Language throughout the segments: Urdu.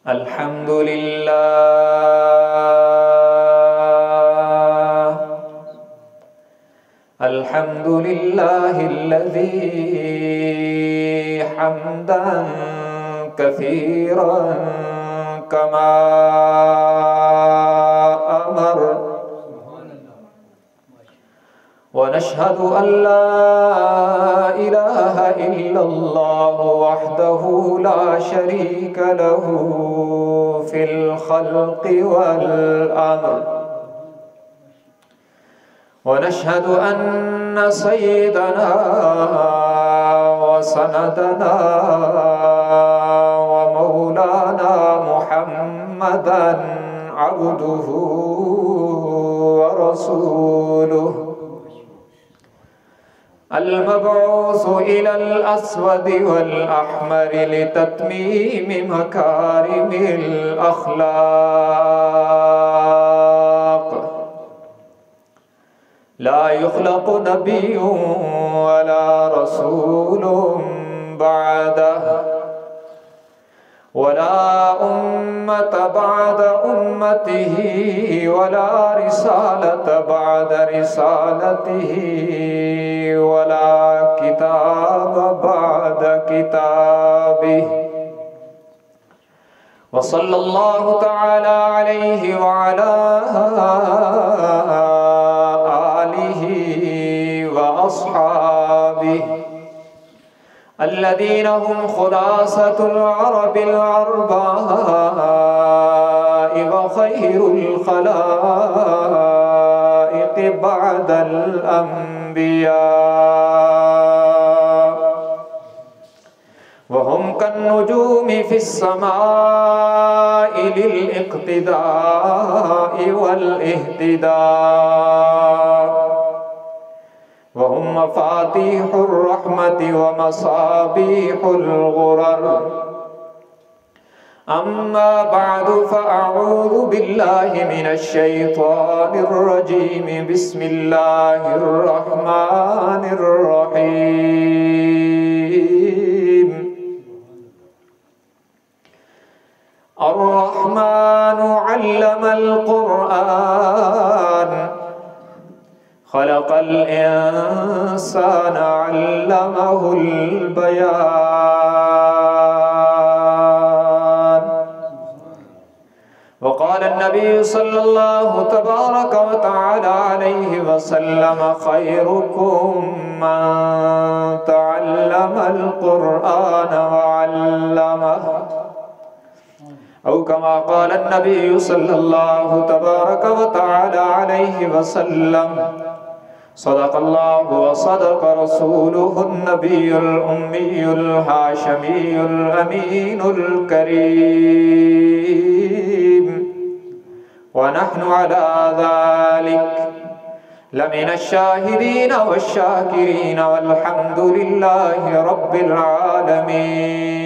الحمد لله الحمد لله الذي حمدا كثيرا كما أمر ونشهد أن لا إله إلا الله وحده لا شريك له في الخلق والأمر ونشهد أن سيدنا وسندنا ومولانا محمدًا عبده ورسوله المبعوث إلى الأسود والأحمر لتتميم مكارم الأخلاق لا يخلق نبي ولا رسول بعده ولا أمة بعد أمته ولا رسالة بعد رسالته ولا كتاب بعد كتابه وصلى الله تعالى عليه وعلى آله وأصحابه الذين هم خلاصة العرب العرباء وخير الخلائق بعد الأنبياء وهم كالنجوم في السماء للاقتداء والاهتداء وهم مفاتيح الرحمة ومصابيح الغرر أما بعد فأعوذ بالله من الشيطان الرجيم بسم الله الرحمن الرحيم الرحمن علم القرآن خلق الإنسان علمه البيان وقال النبي صلى الله تبارك وتعالى عليه وسلم خيركم من تعلم القرآن وعلمه أو كما قال النبي صلى الله تبارك وتعالى عليه وسلم صدق الله وصدق رسوله النبي الأمي الهاشمي الأمين الكريم ونحن على ذلك لمن الشاهدين والشاكرين والحمد لله رب العالمين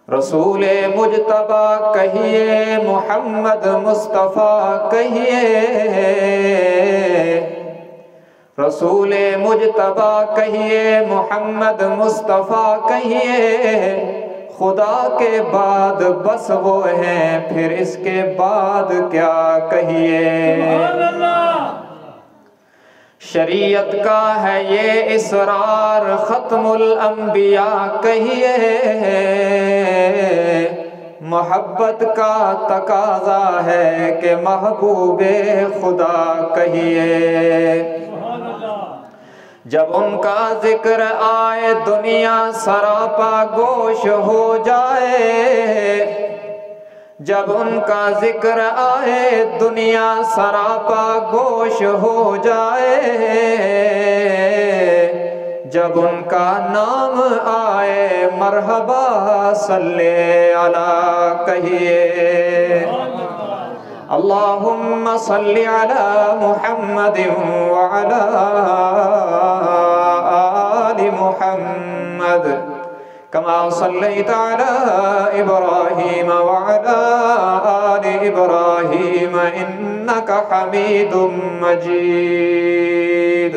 رسول مجتبی کہیے محمد مصطفیٰ کہیے رسول مجتبی کہیے محمد مصطفیٰ کہیے خدا کے بعد بس وہ ہیں پھر اس کے بعد کیا کہیے شریعت کا ہے یہ اسرار ختم الانبیاء کہیے محبت کا تقاضا ہے کہ محبوب خدا کہیے جب ان کا ذکر آئے دنیا سراپا گوش ہو جائے جب ان کا ذکر آئے دنیا سراپا گوش ہو جائے جب ان کا نام آئے مرحبا صلی علی کہیے اللہم صلی علی محمد وعلی آل محمد كما صليت على إبراهيم وعلى آل إبراهيم إنك حميد مجيد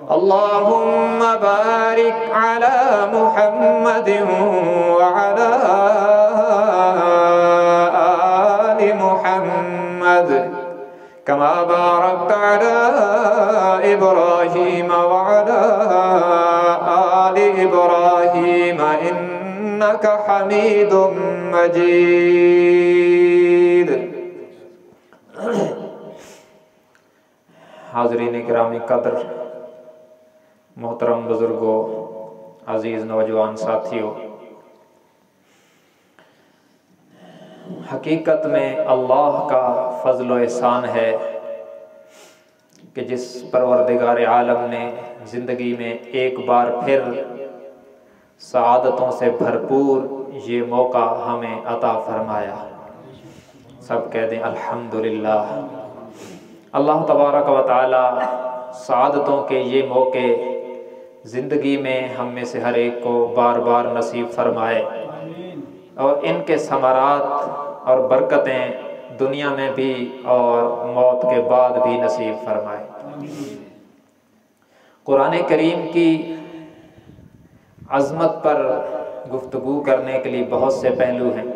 اللهم بارك على محمد وعلى آل محمد كما باركت على إبراهيم وعلى آل إبراهيم إنك حميد مجيد. حاضرین گرامی قدر، محترم بزرگوں، عزیز نوجوان ساتھیوں، حقیقت میں اللہ کا فضل و احسان ہے کہ جس پروردگار عالم نے زندگی میں ایک بار پھر سعادتوں سے بھرپور یہ موقع ہمیں عطا فرمایا. سب کہہ دیں الحمدللہ. اللہ تبارک و تعالی سعادتوں کے یہ موقع زندگی میں ہم میں سے ہر ایک کو بار بار نصیب فرمائے اور ان کے ثمرات اور برکتیں دنیا میں بھی اور موت کے بعد بھی نصیب فرمائے. قرآن کریم کی عظمت پر گفتگو کرنے کے لیے بہت سے پہلو ہیں.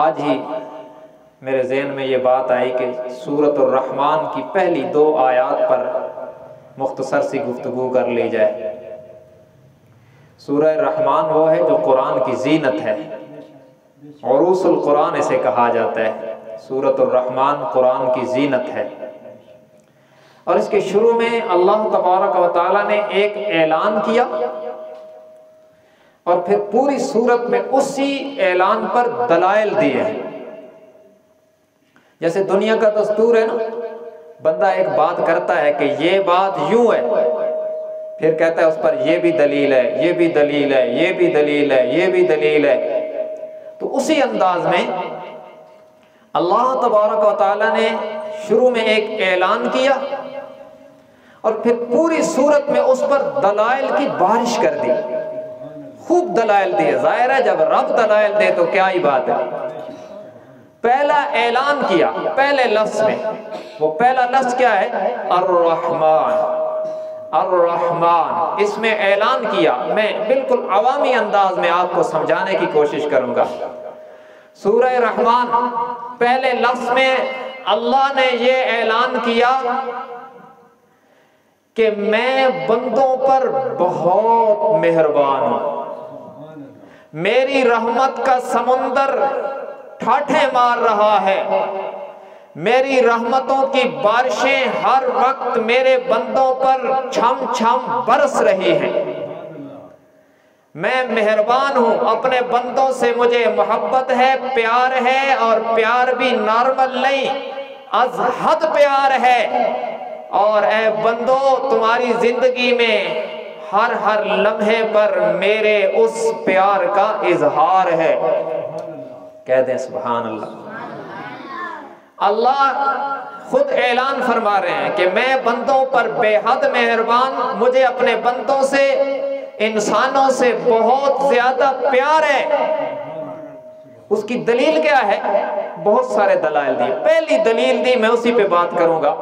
آج ہی میرے ذہن میں یہ بات آئی کہ سورۃ الرحمن کی پہلی 2 آیات پر مختصر سی گفتگو کر لی جائے. سورہ الرحمن وہ ہے جو قرآن کی زینت ہے، عروس القرآن اسے کہا جاتا ہے. سورۃ الرحمن قرآن کی زینت ہے، اور اس کے شروع میں اللہ تبارک و تعالی نے ایک اعلان کیا اور پھر پوری سورت میں اسی اعلان پر دلائل دیے ہیں. جیسے دنیا کا دستور ہے نا، بندہ ایک بات کرتا ہے کہ یہ بات یوں ہے، پھر کہتا ہے اس پر یہ بھی دلیل ہے، یہ بھی دلیل ہے، یہ بھی دلیل ہے، یہ بھی دلیل ہے. تو اسی انداز میں اللہ تبارک و تعالی نے شروع میں ایک اعلان کیا اور پھر پوری صورت میں اس پر دلائل کی بارش کر دی. خوب دلائل دیے. ظاہر ہے جب رب دلائل دے تو کیا ہی بات ہے. پہلا اعلان کیا پہلے لفظ میں. وہ پہلا لفظ کیا ہے؟ الرحمن. الرحمن اس میں اعلان کیا. میں بالکل عوامی انداز میں آپ کو سمجھانے کی کوشش کروں گا. سورہ رحمان پہلے لفظ میں اللہ نے یہ اعلان کیا کہ میں بندوں پر بہت مہربان ہوں. میری رحمت کا سمندر ٹھاٹھیں مار رہا ہے. میری رحمتوں کی بارشیں ہر وقت میرے بندوں پر چھم چھم برس رہی ہیں. میں مہربان ہوں، اپنے بندوں سے مجھے محبت ہے، پیار ہے، اور پیار بھی نارمل نہیں، از حد پیار ہے. اور اے بندو تمہاری زندگی میں ہر لمحے پر میرے اس پیار کا اظہار ہے. کہہ دیں سبحان اللہ. اللہ خود اعلان فرما رہے ہیں کہ میں بندوں پر بے حد مہربان، مجھے اپنے بندوں سے، انسانوں سے بہت زیادہ پیار ہے. اس کی دلیل کیا ہے؟ بہت سارے دلائل دی. پہلی دلیل دی میں اسی پہ بات کروں گا.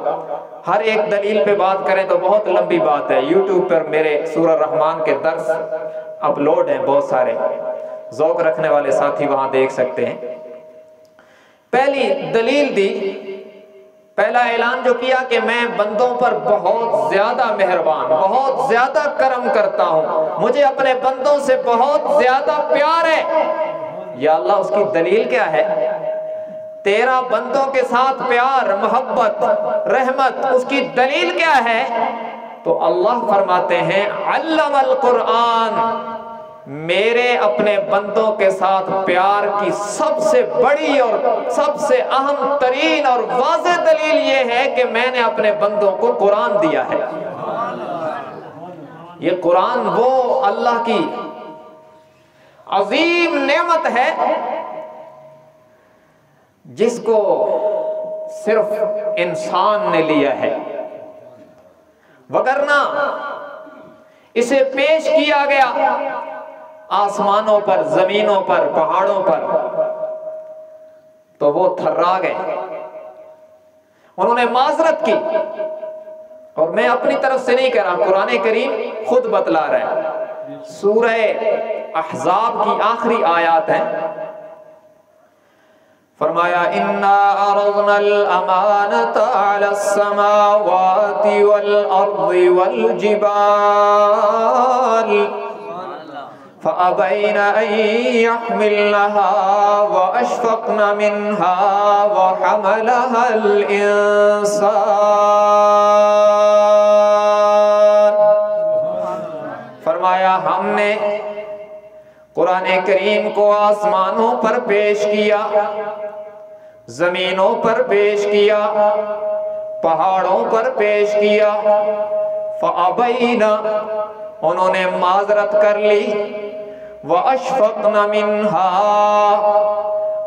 ہر ایک دلیل پہ بات کریں تو بہت لمبی بات ہے. یوٹیوب پر میرے سورہ رحمان کے درس اپلوڈ ہیں بہت سارے، ذوق رکھنے والے ساتھی وہاں دیکھ سکتے ہیں. پہلی دلیل دی، پہلا اعلان جو کیا کہ میں بندوں پر بہت زیادہ مہربان، بہت زیادہ کرم کرتا ہوں، مجھے اپنے بندوں سے بہت زیادہ پیار ہے. یا اللہ اس کی دلیل کیا ہے؟ تیرا بندوں کے ساتھ پیار، محبت، رحمت، اس کی دلیل کیا ہے؟ تو اللہ فرماتے ہیں علم القرآن. میرے اپنے بندوں کے ساتھ پیار کی سب سے بڑی اور سب سے اہم ترین اور واضح دلیل یہ ہے کہ میں نے اپنے بندوں کو قرآن دیا ہے. یہ قرآن وہ اللہ کی عظیم نعمت ہے جس کو صرف انسان نے لیا ہے، وگرنہ اسے پیش کیا گیا آسمانوں پر، زمینوں پر، پہاڑوں پر تو وہ تھرا گئے. انہوں نے معذرت کی. اور میں اپنی طرف سے نہیں کہہ رہا، قرآن کریم خود بتلا رہا ہے۔ سورہ احزاب کی آخری آیات ہیں، فرمایا اِنَّا عَرَضْنَا الْأَمَانَةَ عَلَى السَّمَاوَاتِ وَالْأَرْضِ وَالْجِبَالِ فَأَبَيْنَ أَن يَحْمِلْنَهَا وَأَشْفَقْنَ مِنْهَا وَحَمَلَهَا الْإِنسَانُ۔ فرمایا ہم نے قرآن کریم کو آسمانوں پر پیش کیا، زمینوں پر پیش کیا، پہاڑوں پر پیش کیا، فَأَبَيْنَ انہوں نے معذرت کر لی، وَأَشْفَقْنَ مِنْهَا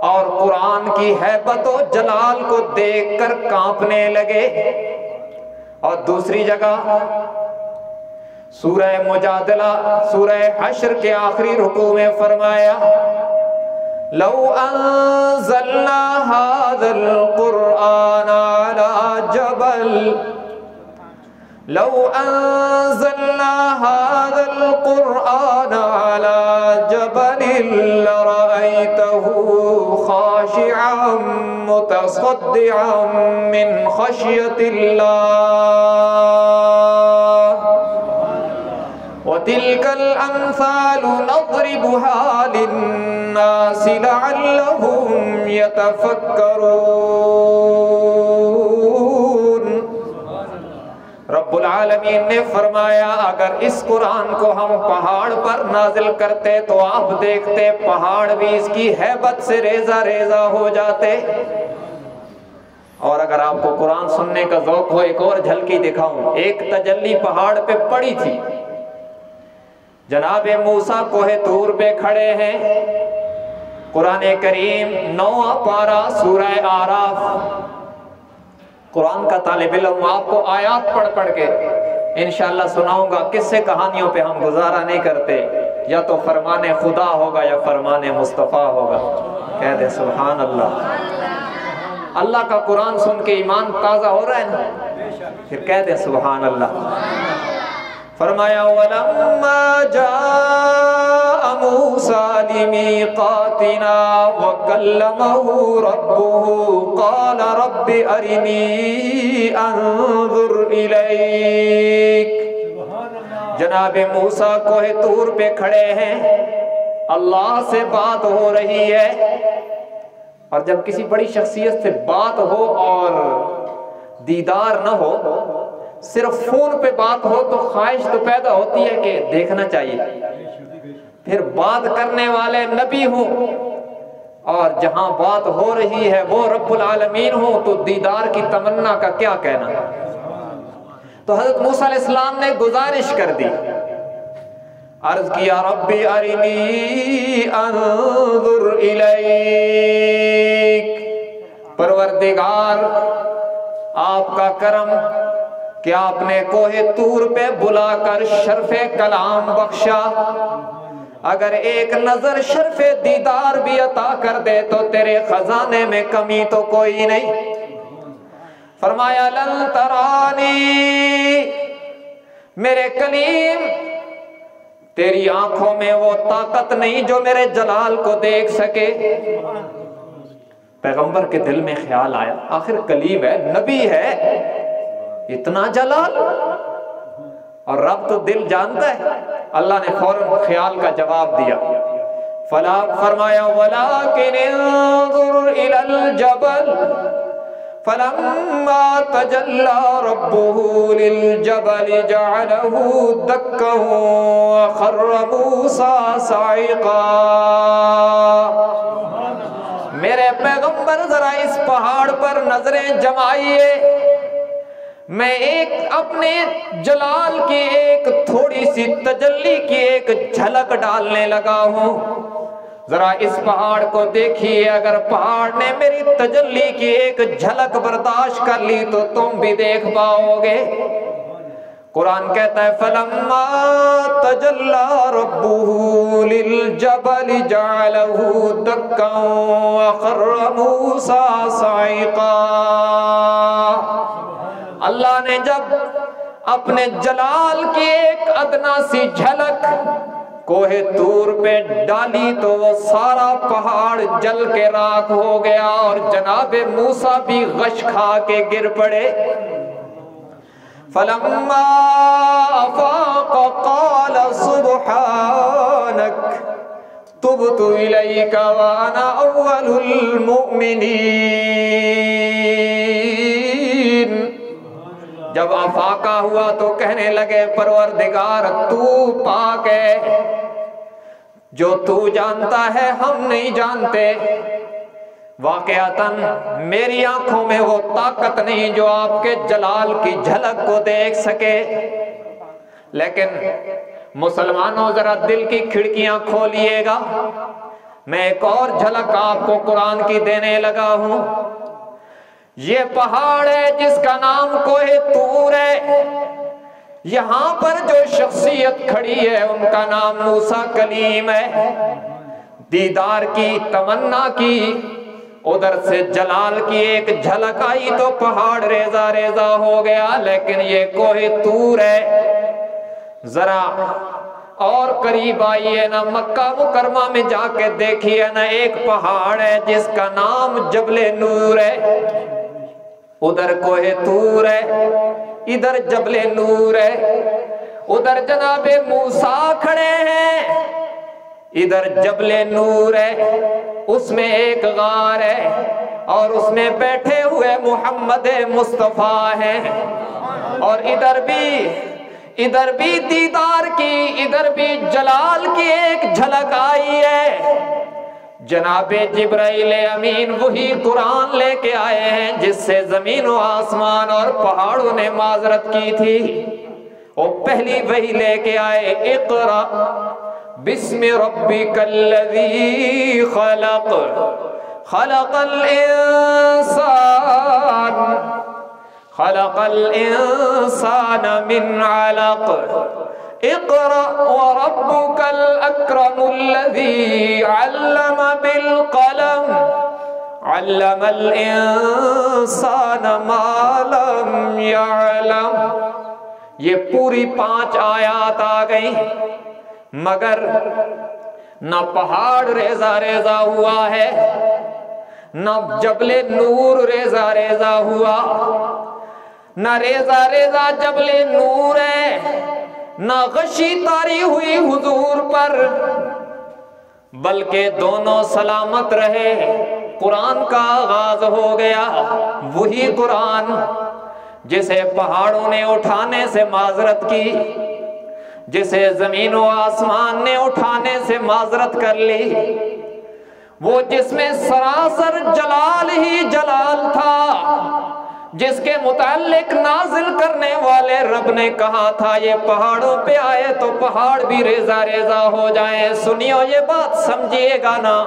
اور قرآن کی حیبت و جلال کو دیکھ کر کانپنے لگے۔ اور دوسری جگہ سورہ مجادلہ سورہ حشر کے آخری رکوع میں فرمایا لَوْ أَنزَلْنَا هَذَا الْقُرْآنَ عَلَى جَبَلٍ لَوْ أَنزَلْنَا هَذَا الْقُرْآنَ عَلَى جَبَلٍ لَرَأَيْتَهُ خَاشِعًا مُتَصَدِّعًا مِّنْ خَشْيَةِ اللَّهِ وَتِلْكَ الْأَمْثَالُ نَضْرِبُهَا لِلنَّاسِ لَعَلَّهُمْ يَتَفَكَّرُونَ۔ رب العالمین نے فرمایا اگر اس قرآن کو ہم پہاڑ پر نازل کرتے تو آپ دیکھتے پہاڑ بھی اس کی ہیبت سے ریزہ ریزہ ہو جاتے۔ اور اگر آپ کو قرآن سننے کا ذوق ہو ایک اور جھلکی دکھاؤں، ایک تجلی پہاڑ پہ پڑی تھی، جناب موسیٰ کوہ طور پہ کھڑے ہیں، قرآن کریم 9واں پارہ سورہ آراف، قرآن کا طالب علم آپ کو آیات پڑھ پڑھ کے انشاءاللہ سناؤں گا، کس سے کہانیوں پہ ہم گزارا نہیں کرتے، یا تو فرمان خدا ہوگا یا فرمان مصطفیٰ ہوگا۔ کہہ دیں سبحان اللہ۔ اللہ کا قرآن سن کے ایمان تازہ ہو رہا ہے نا، پھر کہہ دیں سبحان اللہ۔ فرمایا وَلَمَّا جَاءَ مُوسَىٰ لِمِيقَاتِنَا وَكَلَّمَهُ رَبُّهُ قَالَ رَبِّ أَرِنِي أَنظُرْ إِلَيْكَ۔ جناب موسیٰ کوہ طور پہ کھڑے ہیں، اللہ سے بات ہو رہی ہے، اور جب کسی بڑی شخصیت سے بات ہو اور دیدار نہ ہو، صرف فون پہ بات ہو تو خواہش تو پیدا ہوتی ہے کہ دیکھنا چاہیے، پھر بات کرنے والے نبی ہوں اور جہاں بات ہو رہی ہے وہ رب العالمین ہوں تو دیدار کی تمنا کا کیا کہنا۔ تو حضرت موسیٰ علیہ السلام نے گزارش کر دی، عرض کیا ربی ارنی انظر الیک، پروردگار آپ کا کرم کہ آپ نے کوہ طور پہ بلا کر شرف کلام بخشا، اگر ایک نظر شرف دیدار بھی عطا کر دے تو تیرے خزانے میں کمی تو کوئی نہیں۔ فرمایا لن ترانی، میرے کلیم تیری آنکھوں میں وہ طاقت نہیں جو میرے جلال کو دیکھ سکے۔ پیغمبر کے دل میں خیال آیا آخر کلیم ہے، نبی ہے، اتنا جلال، اور رب تو دل جانتا ہے۔ اللہ نے فوراً خیال کا جواب دیا، فرمایا وَلَكِنِ انظُرْ إِلَى الْجَبَلِ فَلَمَّا تَجَلَّى رَبُّهُ لِلْجَبَلِ جَعَلَهُ دَكًّا وَخَرَّ مُوسَىٰ صَعِقًا۔ میرے پیغمبر ذرا اس پہاڑ پر نظریں جمائیے، میں ایک اپنے جلال کی ایک تھوڑی سی تجلی کی ایک جھلک ڈالنے لگا ہوں، ذرا اس پہاڑ کو دیکھیے، اگر پہاڑ نے میری تجلی کی ایک جھلک برداشت کر لی تو تم بھی دیکھ پاؤ گے۔ قرآن کہتا ہے فَلَمَّا تَجَلَّى رَبُّهُ لِلْجَبَلِ جَعَلَهُ دَكًّا وَخَرَّ مُوسَىٰ صَعِقًا۔ اللہ نے جب اپنے جلال کی ایک ادنا سی جھلک کوہ طور پہ ڈالی تو وہ سارا پہاڑ جل کے راکھ ہو گیا اور جناب موسیٰ بھی غش کھا کے گر پڑے۔ فلما افاق قال سبحانک تبت الیک وانا اول المؤمنین۔ جب افاقہ ہوا تو کہنے لگے پروردگار تو پاک ہے، جو تو جانتا ہے ہم نہیں جانتے۔ واقعتاً میری آنکھوں میں وہ طاقت نہیں جو آپ کے جلال کی جھلک کو دیکھ سکے، لیکن مسلمانوں ذرا دل کی کھڑکیاں کھولیے گا، میں ایک اور جھلک آپ کو قرآن کی دینے لگا ہوں۔ یہ پہاڑ ہے جس کا نام کوہ طور ہے، یہاں پر جو شخصیت کھڑی ہے ان کا نام موسیٰ کلیم ہے۔ دیدار کی تمنا کی، ادھر سے جلال کی ایک جھلک آئی تو پہاڑ ریزہ ریزہ ہو گیا، لیکن یہ کوہ طور ہے۔ ذرا اور قریب آئیے نا، مکہ مکرمہ میں جا کے دیکھیے نا، ایک پہاڑ ہے جس کا نام جبل نور ہے۔ ادھر کوہ طور ہے، ادھر جبل نور ہے، ادھر جناب موسیٰ کھڑے ہیں، ادھر جبل نور ہے، اس میں ایک غار ہے اور اس میں بیٹھے ہوئے محمد مصطفیٰ ہیں، اور ادھر بھی دیدار کی، ادھر بھی جلال کی ایک جھلک آئی ہے۔ جناب جبرائیل امین وہی قرآن لے کے آئے ہیں جس سے زمین و آسمان اور پہاڑوں نے معذرت کی تھی، وہ پہلی وہی لے کے آئے، اقرأ بسم ربک الذی خلق خلق الانسان من علق اقرأ وربك الأكرم الذي علم بالقلم علم الإنسان ما لم يعلم۔ یہ پوری 5 آیات آ گئی، مگر نہ پہاڑ ریزہ ریزہ ہوا ہے، نہ جبل نور ریزہ ریزہ ہوا، نہ ریزہ ریزہ جبل نور ہے، نہ غشی طاری ہوئی حضور پر، بلکہ دونوں سلامت رہے۔ قرآن کا آغاز ہو گیا، وہی قرآن جسے پہاڑوں نے اٹھانے سے معذرت کی، جسے زمین و آسمان نے اٹھانے سے معذرت کر لی، وہ جس میں سراسر جلال ہی جلال تھا، جس کے متعلق نازل کرنے والے رب نے کہا تھا یہ پہاڑوں پہ آئے تو پہاڑ بھی ریزہ ریزہ ہو جائیں۔ سنیو یہ بات سمجھیے گا نا،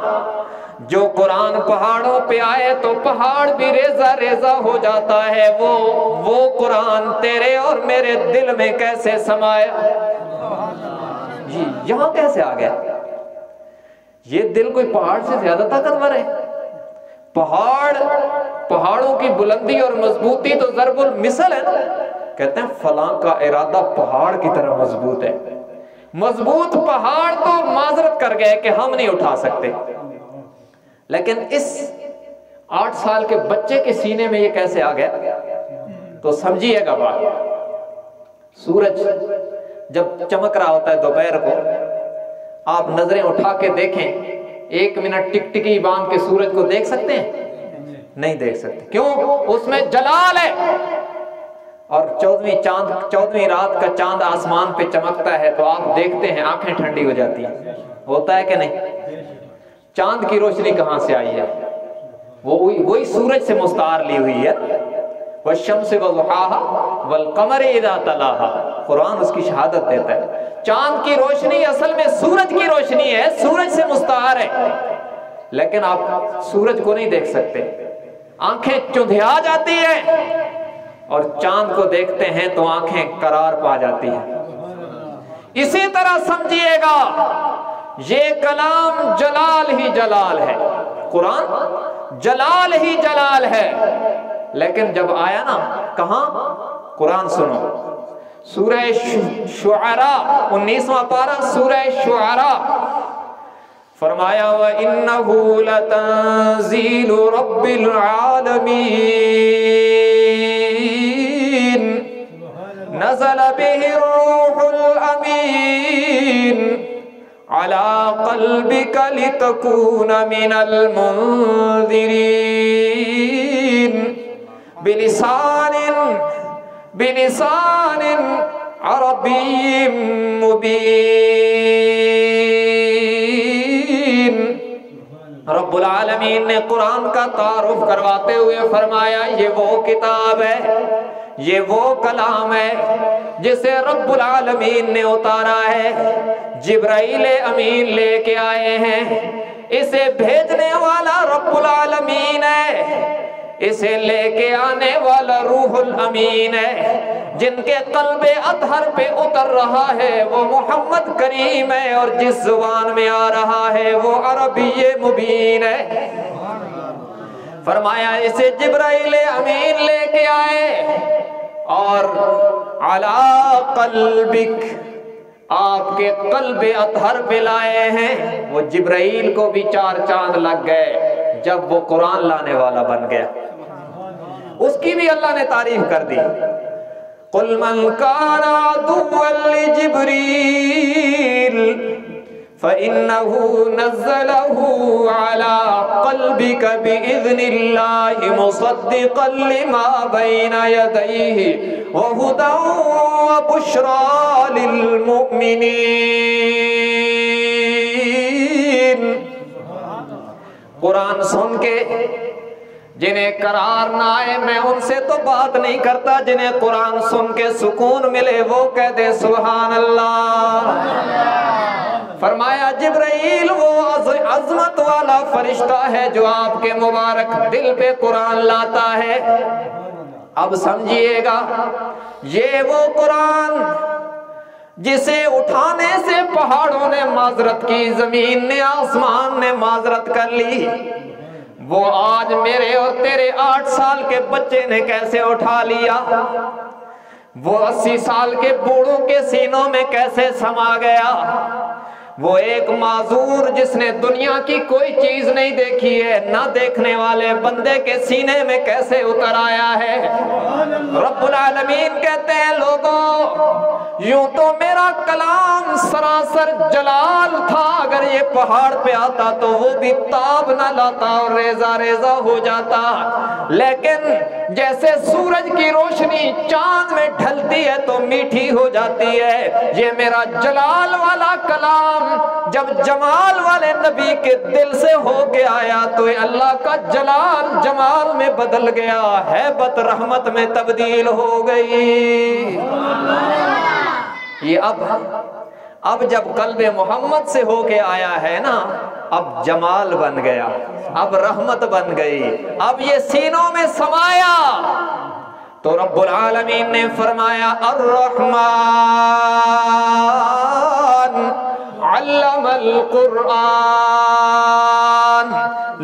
جو قرآن پہاڑوں پہ آئے تو پہاڑ بھی ریزہ ریزہ ہو جاتا ہے، وہ قرآن تیرے اور میرے دل میں کیسے سمایا؟ یہاں کیسے آ گیا؟ یہ دل کوئی پہاڑ سے زیادہ طاقتور ہے؟ پہاڑوں کی بلندی اور مضبوطی تو ضرب المثل ہے نا۔ کہتے ہیں فلاں کا ارادہ پہاڑ کی طرح مضبوط ہے۔ مضبوط پہاڑ تو معذرت کر گئے کہ ہم نہیں اٹھا سکتے، لیکن اس 8 سال کے بچے کے سینے میں یہ کیسے آ گیا؟ تو سمجھیے گا بات، سورج جب چمک رہا ہوتا ہے دوپہر کو، آپ نظریں اٹھا کے دیکھیں، 1 منٹ ٹک ٹکی باندھ کے سورج کو دیکھ سکتے ہیں؟ نہیں دیکھ سکتے، کیوں؟ اس میں جلال ہے۔ اور 14ویں رات کا چاند آسمان پہ چمکتا ہے تو آپ دیکھتے ہیں آنکھیں ٹھنڈی ہو جاتی ہیں، ہوتا ہے کہ نہیں؟ چاند کی روشنی کہاں سے آئی ہے؟ وہی سورج سے مستعار لی ہوئی ہے۔ والشمس وضحاها والقمر اذا تلاها، قرآن اس کی شہادت دیتا ہے۔ چاند کی روشنی اصل میں سورج کی روشنی ہے، سورج سے مستعار ہے، لیکن آپ سورج کو نہیں دیکھ سکتے، آنکھیں چندھیا جاتی ہیں، اور چاند کو دیکھتے ہیں تو آنکھیں قرار پا جاتی ہیں۔ اسی طرح سمجھیے گا یہ کلام جلال ہی جلال ہے، قرآن جلال ہی جلال ہے، لیکن جب آیا نا کہاں؟ قرآن سنو، سورہ شعراء 19واں پارہ سورہ شعراء فرمایا وَإِنَّهُ لَتَنزِيلُ رَبِّ الْعَالَمِينَ نزل به الروح الأمين على قلبك لتكون من المنذرين بلسان عربي مبين. رب العالمین نے قرآن کا تعارف کرواتے ہوئے فرمایا یہ وہ کتاب ہے، یہ وہ کلام ہے جسے رب العالمین نے اتارا ہے، جبرائیل امین لے کے آئے ہیں، اسے بھیجنے والا رب العالمین ہے، اسے لے کے آنے والا روح الامین ہے، جن کے قلب اطہر پہ اتر رہا ہے وہ محمد کریم ہے، اور جس زبان میں آ رہا ہے وہ عربی مبین ہے. فرمایا اسے جبرائیل امین لے کے آئے اور علی قلبک آپ کے قلب اطہر پہ لائے ہیں. وہ جبرائیل کو بھی 4 چاند لگ گئے جب وہ قرآن لانے والا بن گیا. اس کی بھی اللہ نے تعریف کر دی. قُلْ مَنْ كَانَ عَدُوًّا لِجِبْرِيلَ فَإِنَّهُ نَزَّلَهُ عَلَى قَلْبِكَ بِإِذْنِ اللَّهِ مُصَدِّقًا لِمَا بَيْنَ يَدَيْهِ وَهُدًى وَبُشْرَى لِلْمُؤْمِنِينَ. قرآن سن کے جنہیں قرار نہ آئے میں ان سے تو بات نہیں کرتا، جنہیں قرآن سن کے سکون ملے وہ کہہ دے سبحان اللہ. فرمایا جبرائیل وہ عظمت والا فرشتہ ہے جو آپ کے مبارک دل پہ قرآن لاتا ہے. اب سمجھیے گا یہ وہ قرآن جسے اٹھانے سے پہاڑوں نے معذرت کی، زمین نے آسمان نے معذرت کر لی، وہ آج میرے اور تیرے 8 سال کے بچے نے کیسے اٹھا لیا، وہ 80 سال کے بوڑھوں کے سینوں میں کیسے سما گیا، وہ ایک معذور جس نے دنیا کی کوئی چیز نہیں دیکھی ہے نہ دیکھنے والے بندے کے سینے میں کیسے اتر آیا ہے. رب العالمین کہتے ہیں لوگوں یوں تو میرا کلام سراسر جلال تھا، اگر یہ پہاڑ پہ آتا تو وہ بھی تاب نہ لاتا اور ریزہ ریزہ ہو جاتا، لیکن جیسے سورج کی روشنی چاند میں ڈھلتی ہے تو میٹھی ہو جاتی ہے، یہ میرا جلال والا کلام جب جمال والے نبی کے دل سے ہو کے آیا تو اللہ کا جلال جمال میں بدل گیا، ہیبت رحمت میں تبدیل ہو گئی. یہ اب جب قلب محمد سے ہو کے آیا ہے نا، اب جمال بن گیا، اب رحمت بن گئی، اب یہ سینوں میں سمایا. تو رب العالمین نے فرمایا الرحمن علم القرآن.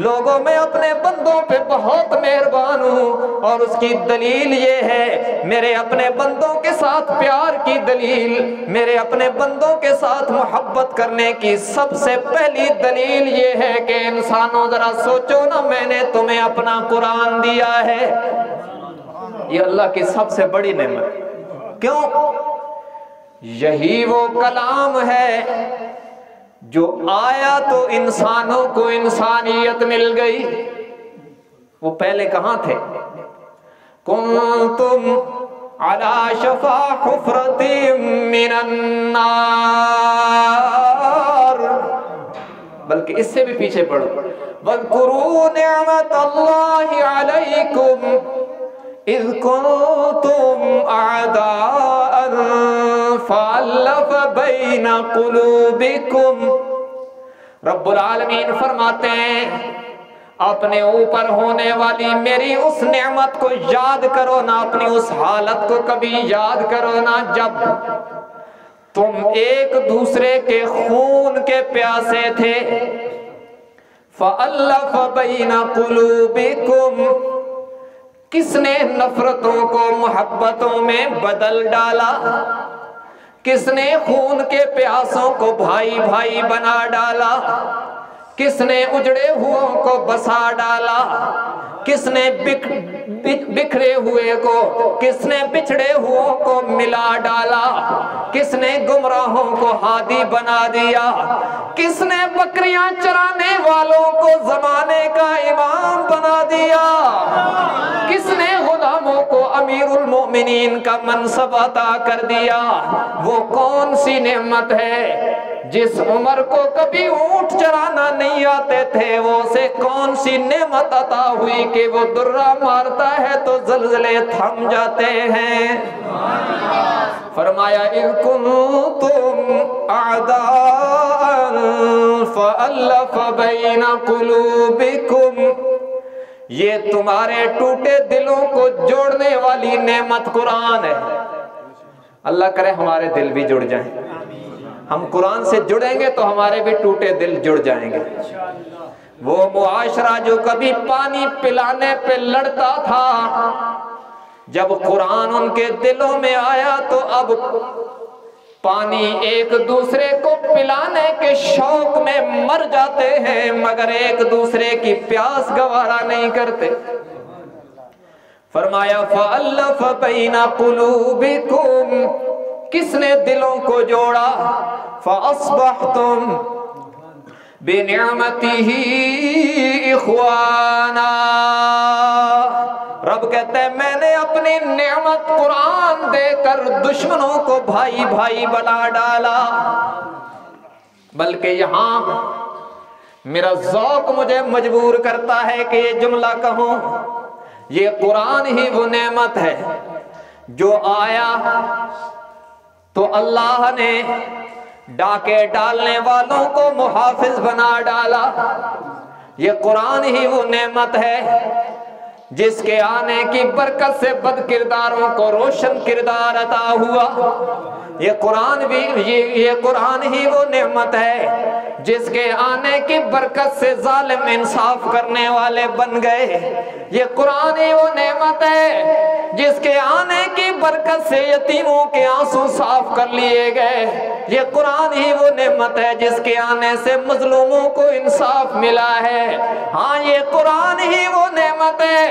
لوگوں میں اپنے بندوں پہ بہت مہربان ہوں، اور اس کی دلیل یہ ہے، میرے اپنے بندوں کے ساتھ پیار کی دلیل، میرے اپنے بندوں کے ساتھ محبت کرنے کی سب سے پہلی دلیل یہ ہے کہ انسانوں ذرا سوچو نا، میں نے تمہیں اپنا قرآن دیا ہے. یہ اللہ کی سب سے بڑی نعمت. کیوں؟ یہی وہ کلام ہے جو آیا تو انسانوں کو انسانیت مل گئی. وہ پہلے کہاں تھے؟ کنتم علی شفا حفرۃ من النار، بلکہ اس سے بھی پیچھے پڑھو واذکروا نعمت اللہ علیکم اذ کنتم اعداء فالف بین قلوبکم. رب العالمین فرماتے ہیں اپنے اوپر ہونے والی میری اس نعمت کو یاد کرو نا، اپنی اس حالت کو کبھی یاد کرو نا جب تم ایک دوسرے کے خون کے پیاسے تھے. فالف بین قلوبکم، کس نے نفرتوں کو محبتوں میں بدل ڈالا؟ کس نے خون کے پیاسوں کو بھائی بھائی بنا ڈالا؟ کس نے اجڑے ہوئوں کو بسا ڈالا؟ کس نے بکھرے ہوئے کو، کس نے بچھڑے ہوئوں کو ملا ڈالا؟ کس نے گمراہوں کو ہادی بنا دیا؟ کس نے بکریاں چرانے والوں کو زمانے کا امام بنا دیا؟ کس نے غلاموں کو امیر المومنین کا منصب عطا کر دیا؟ وہ کون سی نعمت ہے؟ جس عمر کو کبھی اونٹ چرانا نہیں آتے تھے، وہ اسے کون سی نعمت عطا ہوئی کہ وہ درہ مارتا ہے تو زلزلے تھم جاتے ہیں؟ فرمایا اِذْ كُنْتُمْ أَعْدَاءً فَأَلَّفَ بَيْنَ قُلُوبِكُمْ، یہ تمہارے ٹوٹے دلوں کو جوڑنے والی نعمت قرآن ہے۔ اللہ کرے ہمارے دل بھی جڑ جائیں، ہم قرآن سے جڑیں گے تو ہمارے بھی ٹوٹے دل جڑ جائیں گے۔ وہ معاشرہ جو کبھی پانی پلانے پہ لڑتا تھا، جب قرآن ان کے دلوں میں آیا تو اب پانی ایک دوسرے کو پلانے کے شوق میں مر جاتے ہیں، مگر ایک دوسرے کی پیاس گوارا نہیں کرتے۔ فرمایا فَأَلَّفَ بَيْنَ قُلُوبِكُمْ، کس نے دلوں کو جوڑا؟ فَأَصْبَحْتُمْ بِنِعْمَتِهِ إِخْوَانًا، رب کہتے ہیں میں نے اپنی نعمت قرآن دے کر دشمنوں کو بھائی بھائی بنا ڈالا۔ بلکہ یہاں میرا ذوق مجھے مجبور کرتا ہے کہ یہ جملہ کہوں، یہ قرآن ہی وہ نعمت ہے جو آیا تو اللہ نے ڈاکے ڈالنے والوں کو محافظ بنا ڈالا۔ یہ قرآن ہی وہ نعمت ہے جس کے آنے کی برکت سے بد کرداروں کو روشن کردار عطا ہوا۔ یہ قرآن ہی وہ نعمت ہے جس کے آنے کی برکت سے ظالم انصاف کرنے والے بن گئے۔ یہ قرآن ہی وہ نعمت ہے جس کے آنے کی برکت سے یتیموں کے آنسو صاف کر لیے گئے۔ یہ قرآن ہی وہ نعمت ہے جس کے آنے سے مظلوموں کو انصاف ملا ہے۔ ہاں یہ قرآن ہی وہ نعمت ہے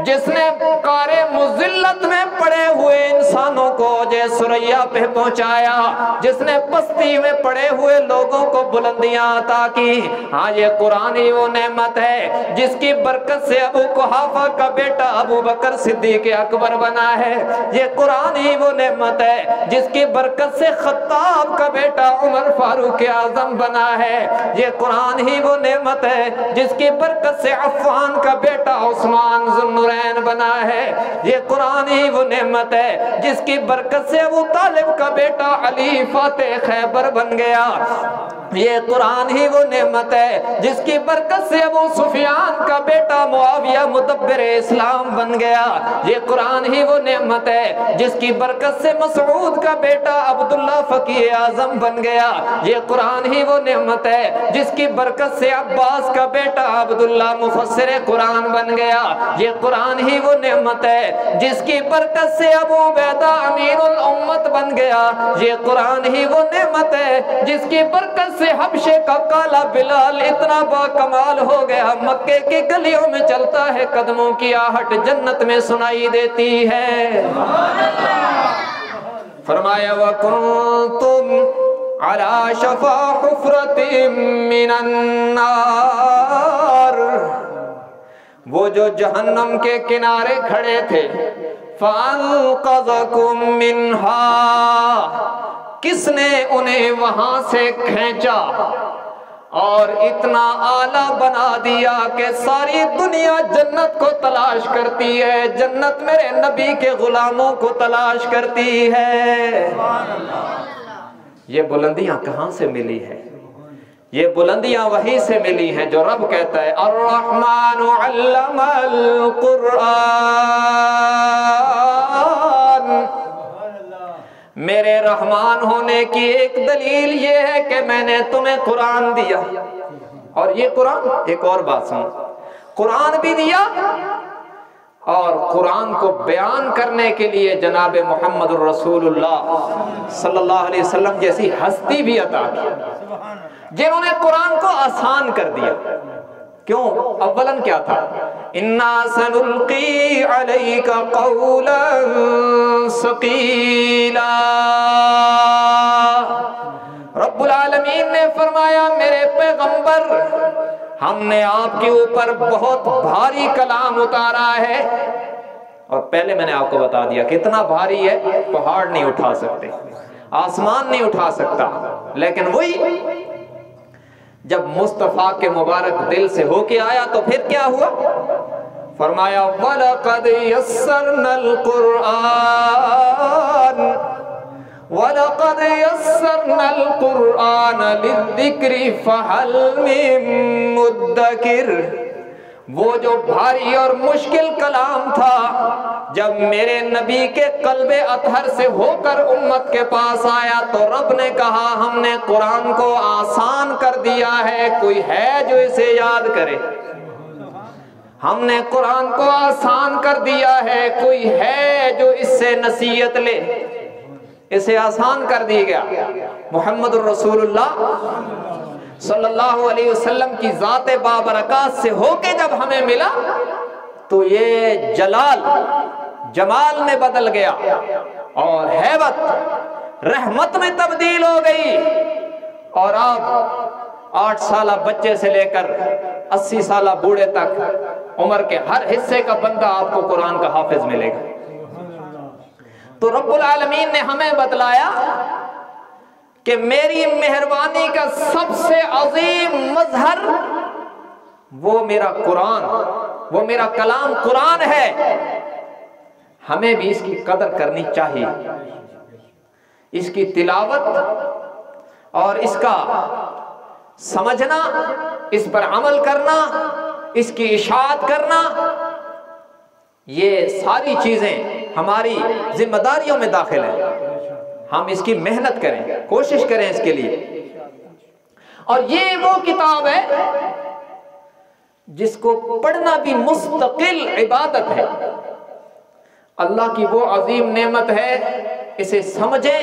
جس نے کار مذلت میں پڑے ہوئے انسانوں کو اوج ثریا پہ پہنچایا، جس نے پستی میں پڑے ہوئے لوگوں کو بلندیاں عطا کی۔ ہاں یہ قرآن ہی وہ نعمت ہے جس کی برکت سے ابو قحافہ کا بیٹا ابو بکر صدیق اکبر بنا ہے۔ یہ قرآن ہی وہ نعمت ہے جس کی برکت سے خطاب کا بیٹا عمر فاروق اعظم بنا ہے۔ یہ قرآن ہی وہ نعمت ہے جس کی برکت سے عفان کا بیٹا عثمان ذو النورین بنا ہے۔ یہ قرآن ہی وہ نعمت ہے جس کی برکت سے ابو طالب کا بیٹا علی فاتح خیبر بن گیا۔ یہ قرآن ہی وہ نعمت ہے جس کی برکت سے ابو سفیان کا بیٹا معاویہ مدبر اسلام بن گیا۔ یہ قرآن ہی وہ نعمت ہے جس کی برکت سے مسعود کا بیٹا عبداللہ فقیہ اعظم بن گیا۔ یہ قرآن ہی وہ نعمت ہے جس کی برکت سے عباس کا بیٹا عبداللہ مفسر قرآن بن گیا۔ یہ قرآن ہی وہ نعمت ہے جس کی برکت سے ابو عبیدہ امیر الامت بن گیا۔ یہ قرآن ہی وہ نعمت ہے جس کی برکت سے حبشے کا کالا بلال اتنا با کمال ہو گیا، مکے کی گلیوں میں چلتا ہے، قدموں کی آہٹ جنت میں سنائی دیتی ہے۔ فرمایا وَكُنْتُمْ عَلَى شَفَا حُفْرَةٍ مِّنَ النَّارِ، وہ جو جہنم کے کنارے کھڑے تھے، فَأَنْقَذَكُمْ مِنْهَا، کس نے انہیں وہاں سے کھینچا اور اتنا اعلیٰ بنا دیا کہ ساری دنیا جنت کو تلاش کرتی ہے، جنت میرے نبی کے غلاموں کو تلاش کرتی ہے۔ یہ بلندیاں کہاں سے ملی ہے؟ یہ بلندیاں وہی سے ملی ہیں جو رب کہتا ہے الرحمن علم القرآن، میرے رحمان ہونے کی ایک دلیل یہ ہے کہ میں نے تمہیں قرآن دیا۔ اور یہ قرآن، ایک اور بات سن، قرآن بھی دیا اور قرآن کو بیان کرنے کے لیے جناب محمد الرسول اللہ صلی اللہ علیہ وسلم جیسی ہستی بھی عطا کی، جنہوں نے قرآن کو آسان کر دیا۔ کیوں؟ اولاً کیا تھا؟ اِنَّا سَنُلْقِي عَلَيْكَ قَوْلًا ثَقِيلًا، رب العالمین نے فرمایا میرے پیغمبر ہم نے آپ کے اوپر بہت بھاری کلام اتارا ہے، اور پہلے میں نے آپ کو بتا دیا کتنا بھاری ہے، پہاڑ نہیں اٹھا سکتے، آسمان نہیں اٹھا سکتا، لیکن وہی جب مصطفیٰ کے مبارک دل سے ہو کے آیا تو پھر کیا ہوا؟ فرمایا وَلَقَدْ يَسَّرْنَا الْقُرْآنَ لِلذِّكْرِ فَهَلْ مِن مُدَّكِرٍ۔ وہ جو بھاری اور مشکل کلام تھا جب میرے نبی کے قلب اطہر سے ہو کر امت کے پاس آیا تو رب نے کہا ہم نے قرآن کو آسان کر دیا ہے، کوئی ہے جو اسے یاد کرے؟ ہم نے قرآن کو آسان کر دیا ہے، کوئی ہے جو اس سے نصیحت لے؟ اسے آسان کر دیا گیا۔ محمد الرسول اللہ صلی اللہ علیہ وسلم کی ذات بابرکات سے ہو کے جب ہمیں ملا تو یہ جلال جمال میں بدل گیا اور ہیبت رحمت میں تبدیل ہو گئی، اور آپ 8 سالہ بچے سے لے کر 80 سالہ بوڑھے تک عمر کے ہر حصے کا بندہ آپ کو قرآن کا حافظ ملے گا۔ تو رب العالمین نے ہمیں بتلایا کہ میری مہربانی کا سب سے عظیم مظہر وہ میرا قرآن، وہ میرا کلام قرآن ہے۔ ہمیں بھی اس کی قدر کرنی چاہیے، اس کی تلاوت اور اس کا سمجھنا، اس پر عمل کرنا، اس کی اشاعت کرنا، یہ ساری چیزیں ہماری ذمہ داریوں میں داخل ہیں۔ ہم اس کی محنت کریں، کوشش کریں اس کے لیے۔ اور یہ وہ کتاب ہے جس کو پڑھنا بھی مستقل عبادت ہے، اللہ کی وہ عظیم نعمت ہے، اسے سمجھیں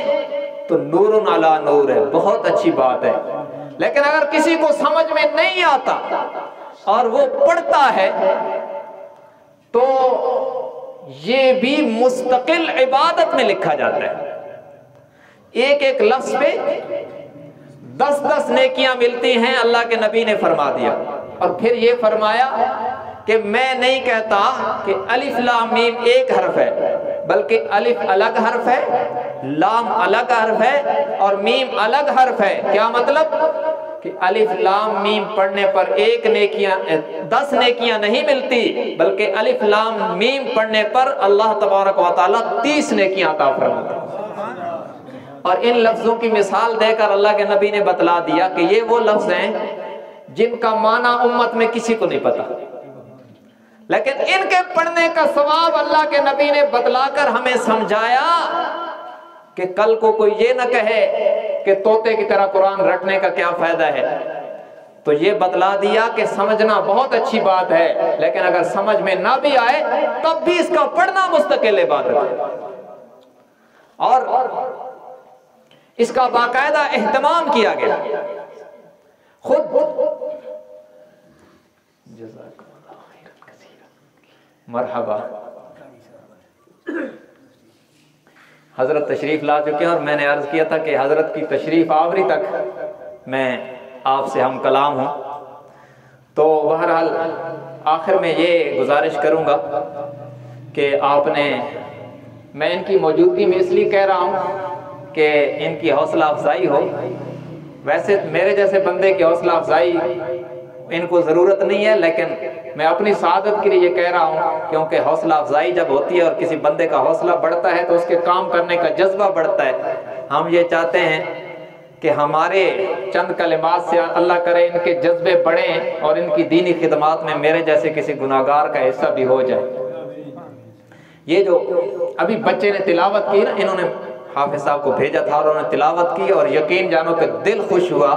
تو نور علی نور ہے، بہت اچھی بات ہے۔ لیکن اگر کسی کو سمجھ میں نہیں آتا اور وہ پڑھتا ہے تو یہ بھی مستقل عبادت میں لکھا جاتا ہے۔ ایک ایک لفظ پہ 10 نیکیاں ملتی ہیں، اللہ کے نبی نے فرما دیا۔ اور پھر یہ فرمایا کہ میں نہیں کہتا کہ الف لام میم ایک حرف ہے، بلکہ الف الگ حرف ہے، لام الگ حرف ہے اور میم الگ حرف ہے۔ کیا مطلب؟ کہ الف لام میم پڑھنے پر 10 نیکیاں نہیں ملتی، بلکہ الف لام میم پڑھنے پر اللہ تبارک و تعالیٰ 30 نیکیاں عطا فرماتے ہیں۔ اور ان لفظوں کی مثال دے کر اللہ کے نبی نے بتلا دیا کہ یہ وہ لفظ ہیں جن کا معنی امت میں کسی کو نہیں پتا، لیکن ان کے پڑھنے کا ثواب اللہ کے نبی نے بتلا کر ہمیں سمجھایا کہ کل کو کوئی یہ نہ کہے کہ طوطے کی طرح قرآن رٹنے کا کیا فائدہ ہے۔ تو یہ بتلا دیا کہ سمجھنا بہت اچھی بات ہے، لیکن اگر سمجھ میں نہ بھی آئے تب بھی اس کا پڑھنا مستقل عبادت ہے، اور اس کا باقاعدہ اہتمام کیا گیا۔ خود مرحبا حضرت تشریف لا چکے ہیں، اور میں نے عرض کیا تھا کہ حضرت کی تشریف آوری تک میں آپ سے ہم کلام ہوں۔ تو بہرحال آخر میں یہ گزارش کروں گا کہ آپ نے، میں ان کی موجودگی میں اس لیے کہہ رہا ہوں کہ ان کی حوصلہ افزائی ہو۔ ویسے میرے جیسے بندے کی حوصلہ افزائی ان کو ضرورت نہیں ہے، لیکن میں اپنی سعادت کے لیے یہ کہہ رہا ہوں، کیونکہ حوصلہ افزائی جب ہوتی ہے اور کسی بندے کا حوصلہ بڑھتا ہے تو اس کے کام کرنے کا جذبہ بڑھتا ہے۔ ہم یہ چاہتے ہیں کہ ہمارے چند کلمات سے اللہ کرے ان کے جذبے بڑھیں اور ان کی دینی خدمات میں میرے جیسے کسی گناہگار کا حصہ بھی ہو جائے۔ یہ جو ابھی بچے نے تلاوت کی نا، انہوں نے حافظ صاحب کو بھیجا تھا اور انہوں نے تلاوت کی، اور یقین جانو کہ دل خوش ہوا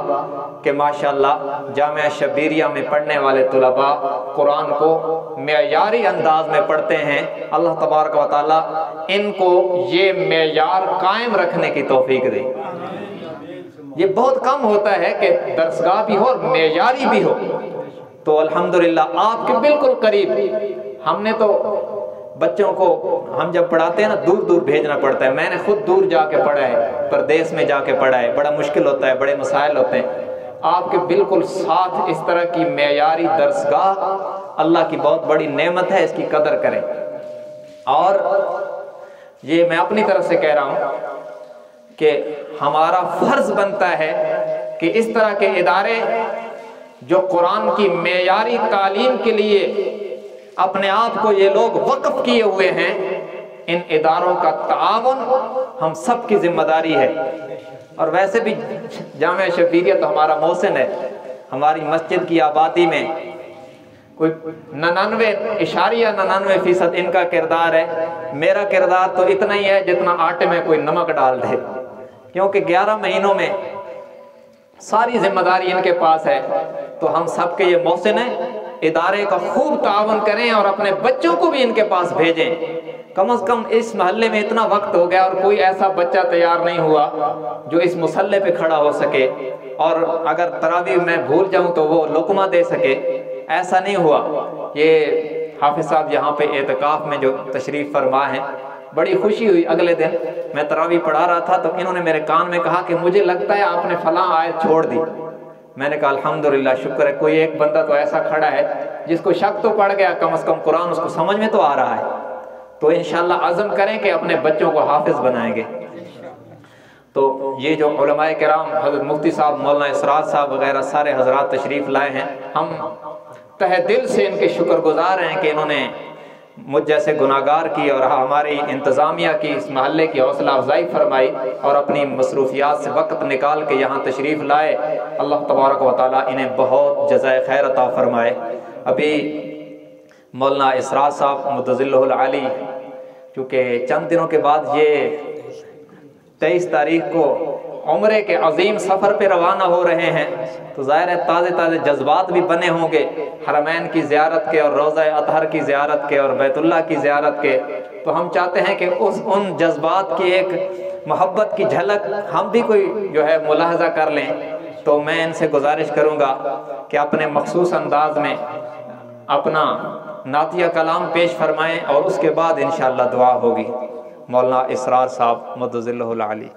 کہ ماشاءاللہ جامعہ شبیریہ میں پڑھنے والے طلباء قرآن کو معیاری انداز میں پڑھتے ہیں۔ اللہ تبارک و تعالیٰ ان کو یہ معیار قائم رکھنے کی توفیق دے۔ یہ بہت کم ہوتا ہے کہ درسگاہ بھی ہو اور معیاری بھی ہو، تو الحمدللہ آپ کے بالکل قریب۔ ہم نے تو بچوں کو ہم جب پڑھاتے ہیں نا دور دور بھیجنا پڑتا ہے، میں نے خود دور جا کے پڑھا ہے، پردیس میں جا کے پڑھا ہے، بڑا مشکل ہوتا ہے، بڑے مسائل ہوتے ہیں۔ آپ کے بالکل ساتھ اس طرح کی معیاری درسگاہ اللہ کی بہت بڑی نعمت ہے، اس کی قدر کریں۔ اور یہ میں اپنی طرف سے کہہ رہا ہوں کہ ہمارا فرض بنتا ہے کہ اس طرح کے ادارے جو قرآن کی معیاری تعلیم کے لیے اپنے آپ کو یہ لوگ وقف کیے ہوئے ہیں، ان اداروں کا تعاون ہم سب کی ذمہ داری ہے۔ اور ویسے بھی جامعہ شبیریہ تو ہمارا محسن ہے، ہماری مسجد کی آبادی میں کوئی 99.99% ان کا کردار ہے۔ میرا کردار تو اتنا ہی ہے جتنا آٹے میں کوئی نمک ڈال دے، کیونکہ 11 مہینوں میں ساری ذمہ داری ان کے پاس ہے۔ تو ہم سب کے یہ محسن ہیں، ادارے کا خوب تعاون کریں اور اپنے بچوں کو بھی ان کے پاس بھیجیں۔ کم از کم اس محلے میں اتنا وقت ہو گیا اور کوئی ایسا بچہ تیار نہیں ہوا جو اس مصلے پہ کھڑا ہو سکے، اور اگر تراویح میں بھول جاؤں تو وہ لقمہ دے سکے، ایسا نہیں ہوا۔ یہ حافظ صاحب یہاں پہ اعتکاف میں جو تشریف فرما ہیں، بڑی خوشی ہوئی۔ اگلے دن میں تراویح پڑھا رہا تھا تو انہوں نے میرے کان میں کہا کہ مجھے لگتا ہے آپ نے فلاں آیت چھوڑ دی۔ میں نے کہا الحمدللہ، شکر ہے، کوئی ایک بندہ تو ایسا کھڑا ہے جس کو شک تو پڑ گیا، کم از کم قرآن اس کو سمجھ میں تو آ رہا ہے۔ تو انشاءاللہ عزم کریں کہ اپنے بچوں کو حافظ بنائیں گے۔ تو یہ جو علماء کرام، حضرت مفتی صاحب، مولانا اسرار صاحب وغیرہ سارے حضرات تشریف لائے ہیں، ہم تہ دل سے ان کے شکر گزار ہیں کہ انہوں نے مجھ جیسے گناہگار کی اور ہماری انتظامیہ کی اس محلے کی حوصلہ افزائی فرمائی اور اپنی مصروفیات سے وقت نکال کے یہاں تشریف لائے۔ اللہ تبارک و تعالیٰ انہیں بہت جزائے خیر عطا فرمائے۔ ابھی مولانا اسرار صاحب متظلہ العالی چونکہ چند دنوں کے بعد یہ 23 تاریخ کو عمرے کے عظیم سفر پہ روانہ ہو رہے ہیں، تو ظاہر ہے تازے جذبات بھی بنے ہوں گے حرمین کی زیارت کے اور روضہ اطہر کی زیارت کے اور بیت اللہ کی زیارت کے۔ تو ہم چاہتے ہیں کہ ان جذبات کی ایک محبت کی جھلک ہم بھی کوئی جو ہے ملاحظہ کر لیں۔ تو میں ان سے گزارش کروں گا کہ اپنے مخصوص انداز میں اپنا نعتیہ کلام پیش فرمائیں اور اس کے بعد انشاءاللہ دعا ہوگی۔ مولانا اسرار صاحب متظلہ العالی۔